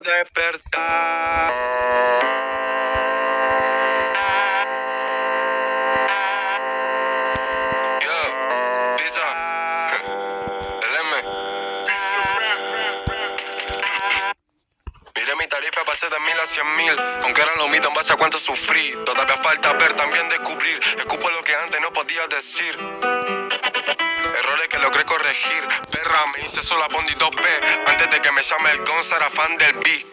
Despertar. Yo, Pizza, el M. Miré mi tarifa, pasé de 1000 a 100.000. Aunque era lo mismo en base a cuánto sufrí. Todavía falta ver, también descubrir. Escupo lo que antes no podía decir. Errores que logré corregir. Perra, me hice sola Bondi 2B. Antes de que me llame el Gonza, era fan del B.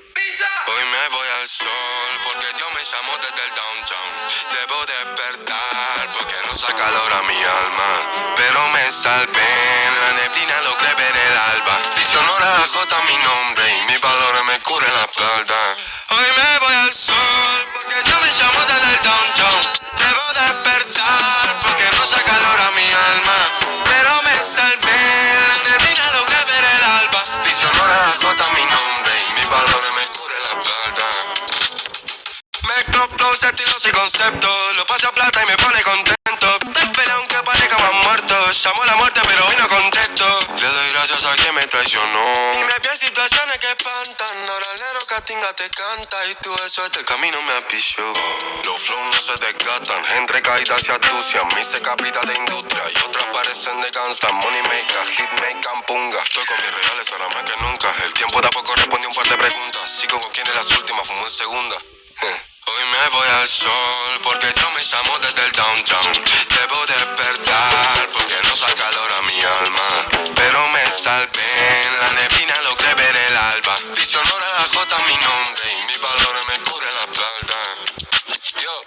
Hoy me voy al sol porque Dios me llamó desde el downtown. Debo despertar porque no saca calor a mi alma. Pero me salvé, en la neblina logré ver el alba. Dice honor a la J mi nombre y mis valores me curen la espalda. Hoy me voy al sol porque Dios me llamó desde el downtown. Debo despertar porque no saca calor a mi alma. Pero me salvé, en la neblina logré ver el alba. Dice honor a la J mi nombre y mis valores me curen la espalda. Mezclo flows, estilos y conceptos. Lo paso a plata y me pone contento. Te espera aunque parezca más muerto. Llamo a la muerte pero hoy no contesto. Le doy gracias a quien me traicionó. Y me vi en situaciones que espantan. Ahora el negro Catinga te canta. Y tú eso este camino me apilló. Los flows no se desgastan. Entre caídas y astucias. Me hice capita de industria. Y otras parecen de gangsta. Money maker, hit maker, punga. Estoy con mis reales ahora más que nunca. El tiempo de a poco responde un par de preguntas. Sigo con quien es las últimas, fumo en segunda. Hoy me voy al sol porque Dios me llamó desde el downtown. Debo despertar porque no saca calor a mi alma. Pero me salvé, en la neblina logré ver el alba. Dice honor a la J mi nombre y mis valores me curen la espalda. Yo,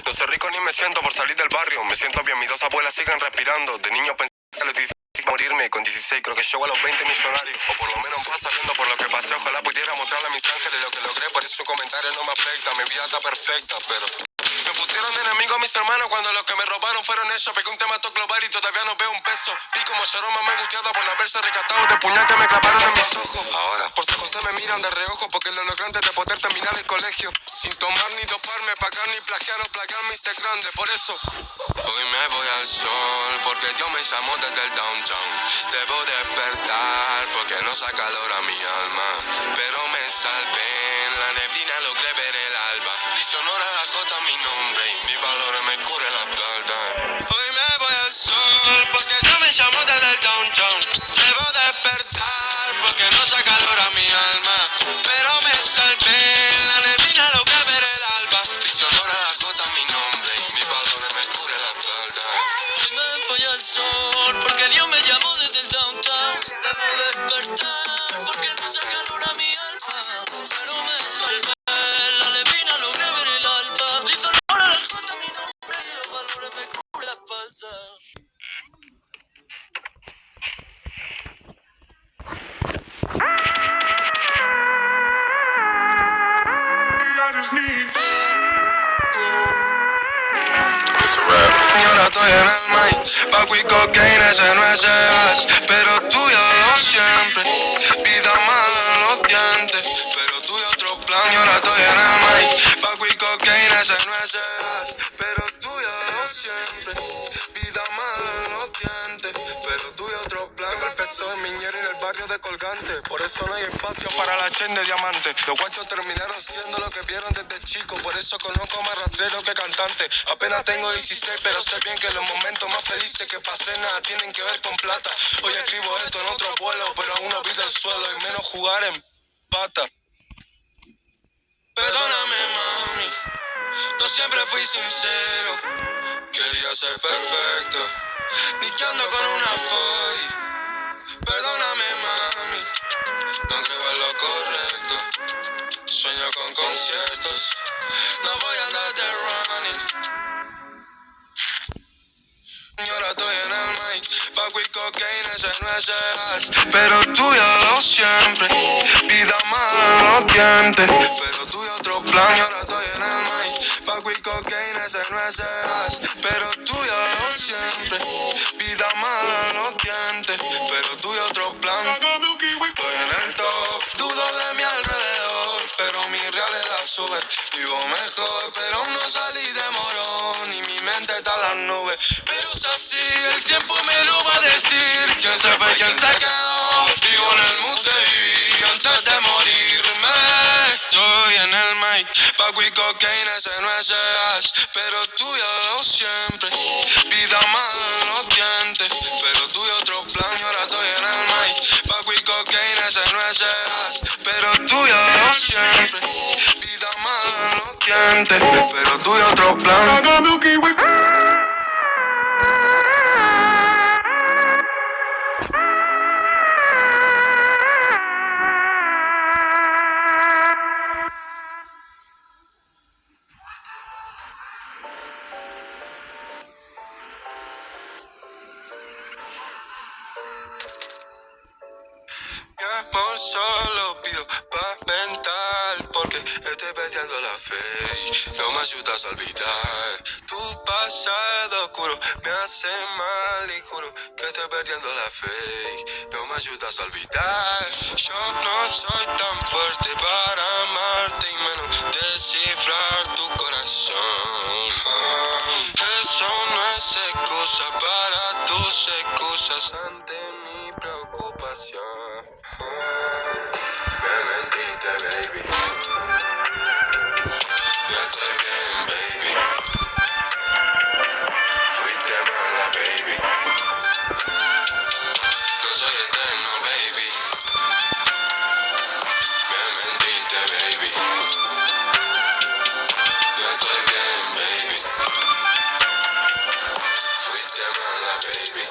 no soy rico ni me siento por salir del barrio. Me siento bien, mis dos abuelas siguen respirando. De niño pensé a los 16 morirme, con 16 creo que llego a los 20 millonarios. O por lo menos pasa viendo por lo que pasé. Ojalá pudiera mostrarle a mis ángeles lo que logré. Por eso su comentario no me afecta, mi vida está perfecta. Pero me pusieron de enemigo a mis hermanos cuando los que me robaron fueron ellos. Pegué un tema a todo global y todavía no veo un peso. Vi como lloró mamá angustiada por no haberse rescatado de puñal que me clavaron en mis ojos. Ahora por San José me miran de reojo porque lo logré antes de poder terminar el colegio. Sin tomar ni doparme, pagar ni plagiar o plagiar me hice grande. Por eso hoy me voy al sol porque Dios me llamó desde el downtown. Debo despertar porque no saca calor a mi alma. Pero me salvé, en la neblina logré ver el alba. Dice honor a la J mi nombre y mis valores me curen la espalda. Hoy me voy al sol porque Dios me llamó desde el downtown. Debo despertar porque no saca calor a mi alma. Pero me salvé, en la neblina logré ver el alba. Dice honor a la J mi nombre y mis valores me curen la espalda. Hoy me voy al sol porque Dios me llamó desde el downtown. Debo despertar porque no saca calor a mi alma. Pero me salvé, en la neblina logré ver el alba. Dice honor a la J mi nombre y los valores me cubren la espalda. Y ahora estoy en el mic, Paco y cocaína, ese no es hash. Pero tú ya lo siempre, vida mala en los dientes. Pero tú y otro plan, y ahora estoy en el mic, Paco y cocaína, ese no es hash. Pero tú ya lo siempre, vida mala en los dientes. Pero tú y otro plan, el peso de Miñera en el barrio de Colgante. Por eso no hay espacio para la chain de diamante. Los guachos terminaron siendo lo que vieron desde chico. Por eso conozco más rastrero que cantante. Apenas tengo 16, pero sé bien que los momentos más felices que pasé nada tienen que ver con plata. Hoy escribo esto en otro vuelo, pero aún no vi del suelo y menos jugar en pata. Perdóname, mami, no siempre fui sincero. Quería ser perfecto, ni que ando con una foy. Perdóname, mami, no creo en lo correcto. Sueño con conciertos, no voy a andar de running. Y ahora estoy en el mic, Paco y cocaína, ese no es hash. Pero tú ya lo siempre, vida mala en los dientes. Pero tú y otro plan, y ahora estoy en el mic, Paco y cocaína, ese no es hash. Pero tú ya lo siempre, vida mala en los dientes. Pero tú y otro plan, estoy en el top, dudo de mi alrededor. Pero mi realidad sube, vivo mejor. Pero no salí de morón y mi mente está en las nubes. Pero es así, el tiempo me lo va a decir. Quién se fue, quién se quedó. Vivo en el mood de vivir antes de morirme. Paco y cocaína, ese no es gas, pero tuyo lo siempre. Vida mala en los dientes, pero tuyo otro plan y ahora estoy en el mic. Paco y cocaína, ese no es gas, pero tuyo lo siempre. Vida mala en los dientes, pero tuyo otro plan. Mi amor solo pido paz mental, porque estoy perdiendo la fe. No me ayudas a olvidar tu pasado oscuro, me hace mal y juro que estoy perdiendo la fe. No me ayudas a olvidar. Yo no soy tan fuerte para amarte y menos descifrar tu corazón. Eso no es excusa para tus excusas ante mi preocupación. Me mentiste, baby. Yo estoy bien, baby. Fuiste mala, baby. No soy eterno, baby. Me mentiste, baby. Yo estoy bien, baby. Fuiste mala, baby.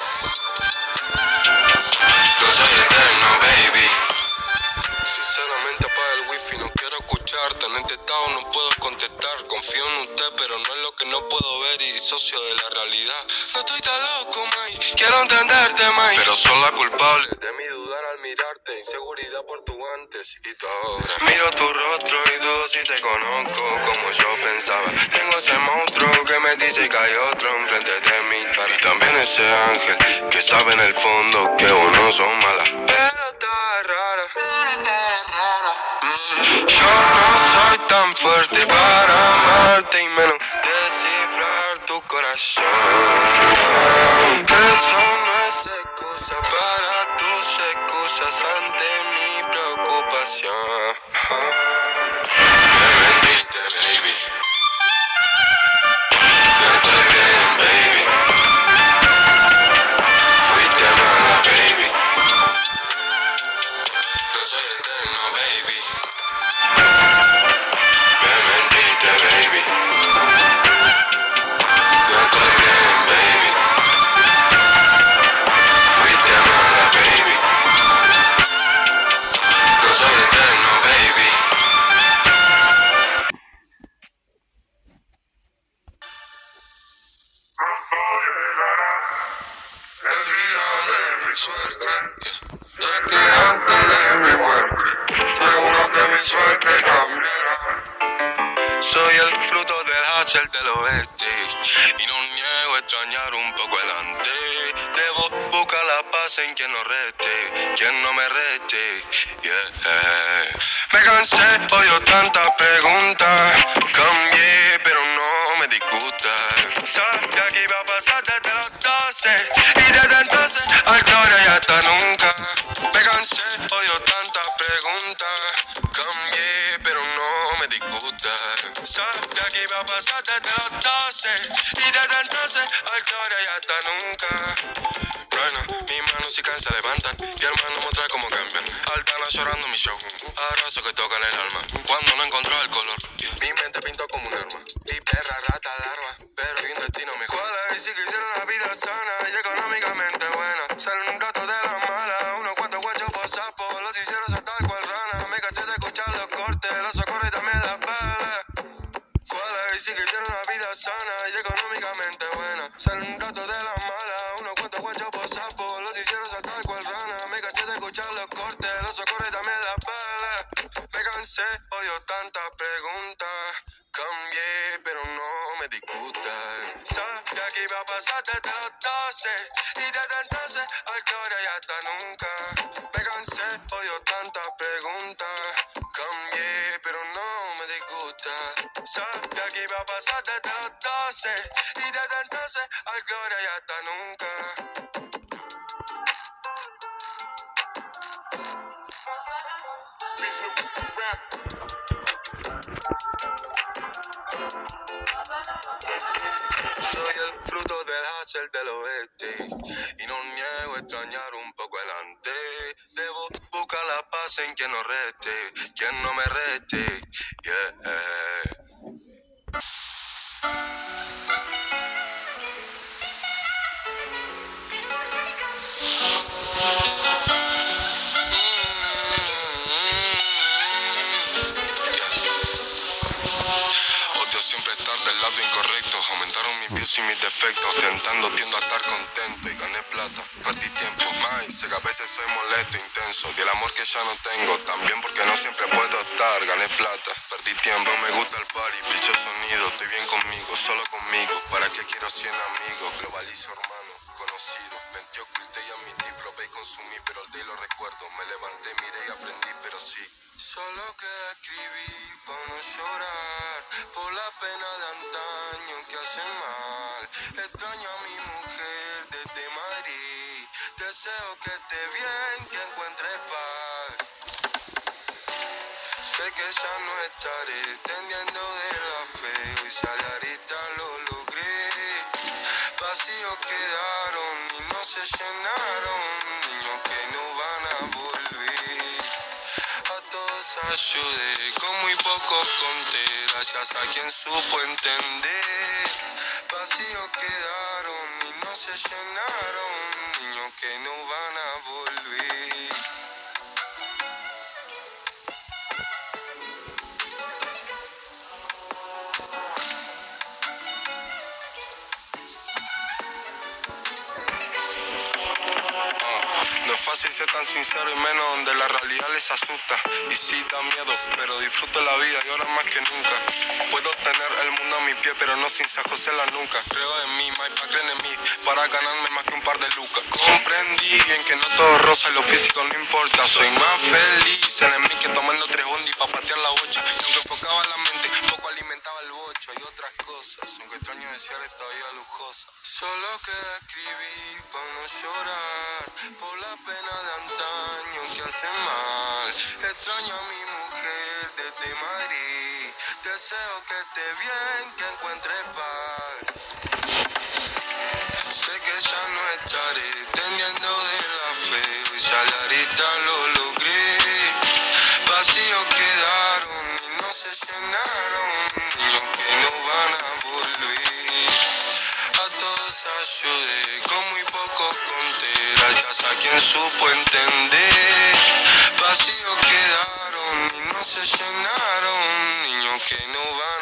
No soy eterno, baby. Sinceramente apaga el wifi, no quiero escucharte. En este estado no puedo contestar. Confío en usted, pero no es lo que no puedo ver y disocio de la realidad. No estoy tan loco, May, quiero entenderte, May, pero soy la culpable de mi dudar al mirarte. Inseguridad por tu antes y tu ahora. Miro tu rostro y dudo si te conozco como yo pensaba. Tengo ese monstruo que me dice que hay otro enfrente de mi cara. Y también ese ángel que sabe en el fondo que vos no sos mala. Pero está rara. Yo no soy tan fuerte para amarte y menos descifrar tu corazón. Eso no es excusa para tus excusas ante mi preocupación. Me mentiste, baby. Yo estoy bien, baby. Fuiste mala, baby. No soy eterno, baby. Me mentiste, baby. Yo estoy bien, baby. Fuiste mala, baby. No soy eterno, baby. El día de mi suerte, de que antes de mi muerte, seguro que mi suerte cambiará. Soy el fruto del hacer del oeste y no niego extrañar un poco el antes. Debo buscar la paz en quien no reste, quien no me reste. Yeah. Me cansé, odio tantas preguntas. Cambié, pero no me disgusta. Sabía que iba a pasar desde los 12 y desde entonces hasta ahora y hasta nunca. Me cansé, odio tantas preguntas. Cambié, pero no me disgusta. Sabía que iba a pasar desde los 12 y desde entonces hasta ahora y hasta nunca. Bueno, mis manos y se levantan y el hermano mostrar cómo cambian. Altana llorando mi show, abrazo que tocan el alma. Cuando no encontró el color, mi mente pintó como un arma. Y perra, rata, larva, pero hay un destino mejor. Y si quisiera una vida sana y económicamente buena, ser un rato de la mala, unos cuantos guachos por sapo, los hicieron saltar cual rana. Me caché de escuchar los cortes, los socorros y también las balas. Y si quisiera una vida sana y económicamente buena, ser un rato de la mala, unos cuantos guachos por sapo, los hicieron saltar cual rana. Me caché de escuchar los cortes, los socorros y también las balas. Me cansé, odio tantas preguntas. Cambié, pero no me disgusta. Sabía que iba a pasar desde los 12 y desde entonces al que ahora y hasta nunca. Me cansé, odio tantas preguntas. Cambié, pero no me disgusta. Sabía que iba a pasar desde los 12 y desde entonces al que ahora y hasta nunca. Rap. el del oeste. Y no niego extrañar un poco el antes. Debo buscar la paz en quien no reste, quien no me reste. Yeah. Odio siempre estar del lado incorrecto. Aumentaron mis views y mis defectos. Tiendo a estar contento y gané plata. Perdí tiempo, más sé que a veces soy molesto, intenso. Y el amor que ya no tengo, también porque no siempre puedo estar. Gané plata, perdí tiempo. Me gusta el party, bicho sonido. Estoy bien conmigo, solo conmigo. ¿Para qué quiero 100 amigos? Globalizo, hermano, conocido. Mentí, oculté y admití, probé y consumí, pero el día lo recuerdo. Me levanté, miré y aprendí, pero sí. Solo queda escribir para no llorar por la pena de antaño que hacen mal. Extraño a mi mujer desde Madrid. Deseo que esté bien, que encuentre paz. Sé que ya no estaré tendiendo de la fe. Hoy sale ahorita lo logré. Vacíos quedaron y no se llenaron. Niños que no van a volver. A todos ayudé, con muy poco conté, gracias a quien supo entender. Vacíos quedaron y no se llenaron, niños que no van a volver. No es fácil ser tan sincero y menos donde la realidad les asusta. Y sí da miedo, pero disfruto la vida y ahora más que nunca. Puedo tener el mundo a mi pie, pero no sin San José la nuca. Creo en mí, my pa' creen en mí, para ganarme más que un par de lucas. Comprendí bien que no todo rosa y lo físico no importa. Soy más feliz en mí que tomando 3 bondi pa' patear la bocha. Y aunque enfocaba la mente, poco alimentaba el bocho y otras cosas. Aunque extraño desear esta vida lujosa. Solo queda escribir pa' no llorar por la pena de antaño que hace mal. Extraño a mi mujer desde Madrid. Deseo que esté bien, que encuentre paz. Sé que ya no estaré teniendo de la fe. Hoy sale ahorita lo logré. Vacíos quedaron y no se llenaron. Niños que no van a volver. A todos ayudé, con muy poco conté, gracias a quien supo entender. Vacíos quedaron y no se llenaron, niños que no van